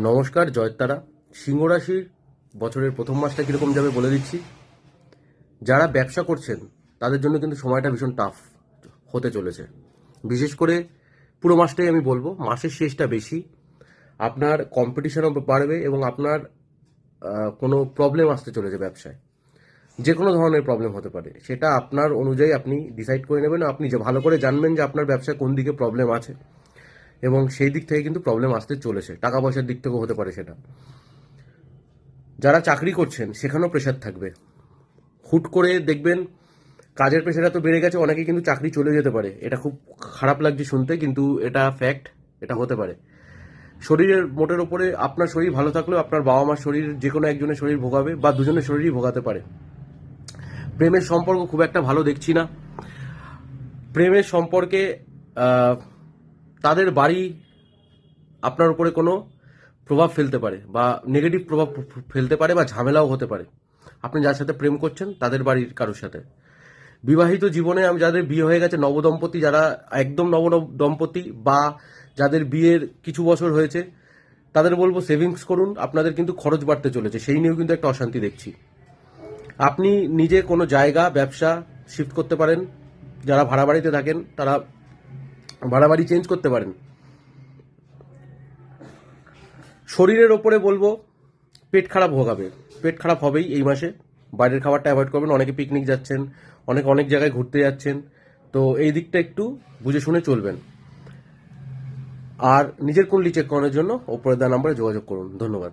নমস্কার, জয়তারা। সিংহ রাশির বছরের প্রথম মাসটা কীরকম যাবে বলে দিচ্ছি। যারা ব্যবসা করছেন তাদের জন্য কিন্তু সময়টা ভীষণ টাফ হতে চলেছে। বিশেষ করে পুরো মাসটাই আমি বলবো, মাসের শেষটা বেশি। আপনার কম্পিটিশনও বাড়বে এবং আপনার কোনো প্রবলেম আসতে চলেছে ব্যবসায়। যে কোনো ধরনের প্রবলেম হতে পারে, সেটা আপনার অনুযায়ী আপনি ডিসাইড করে নেবেন। আপনি যে ভালো করে জানবেন যে আপনার ব্যবসায় কোন দিকে প্রবলেম আছে, এবং সেই দিক থেকে কিন্তু প্রবলেম আসতে চলেছে। টাকা পয়সার দিক থেকেও হতে পারে সেটা। যারা চাকরি করছেন সেখানেও প্রেশার থাকবে। হুট করে দেখবেন কাজের প্রেশার এত বেড়ে গেছে, অনেকে কিন্তু চাকরি চলে যেতে পারে। এটা খুব খারাপ লাগছে শুনতে, কিন্তু এটা ফ্যাক্ট, এটা হতে পারে। শরীরের মোটের ওপরে আপনার শরীর ভালো থাকলেও আপনার বাবা মার শরীর, যে কোনো একজনের শরীর ভোগাবে বা দুজনের শরীরই ভোগাতে পারে। প্রেমের সম্পর্ক খুব একটা ভালো দেখছি না। প্রেমের সম্পর্কে আহ, তাদের বাড়ি আপনার উপরে কোনো প্রভাব ফেলতে পারে বা নেগেটিভ প্রভাব ফেলতে পারে বা ঝামেলাও হতে পারে। আপনি যার সাথে প্রেম করছেন তাদের বাড়ির কারোর সাথে। বিবাহিত জীবনে আমি যাদের বিয়ে হয়ে গেছে, নবদম্পতি যারা একদম নবদম্পতি বা যাদের বিয়ের কিছু বছর হয়েছে, তাদের বলবো সেভিংস করুন। আপনাদের কিন্তু খরচ বাড়তে চলেছে, সেই নিয়েও কিন্তু একটা অশান্তি দেখছি। আপনি নিজে কোনো জায়গা ব্যবসা শিফট করতে পারেন। যারা ভাড়া বাড়িতে থাকেন তারা ভাড়া বাড়ি চেঞ্জ করতে পারেন। শরীরের ওপরে বলবো পেট খারাপ ভোগাবে, পেট খারাপ হবেই এই মাসে। বাইরের খাবারটা অ্যাভয়েড করবেন। অনেকে পিকনিক যাচ্ছেন, অনেক অনেক জায়গায় ঘুরতে যাচ্ছেন, তো এই দিকটা একটু বুঝে শুনে চলবেন। আর নিজের কুণ্ডলি চেক করানোর জন্য ওপরে দেওয়া নম্বরে যোগাযোগ করুন। ধন্যবাদ।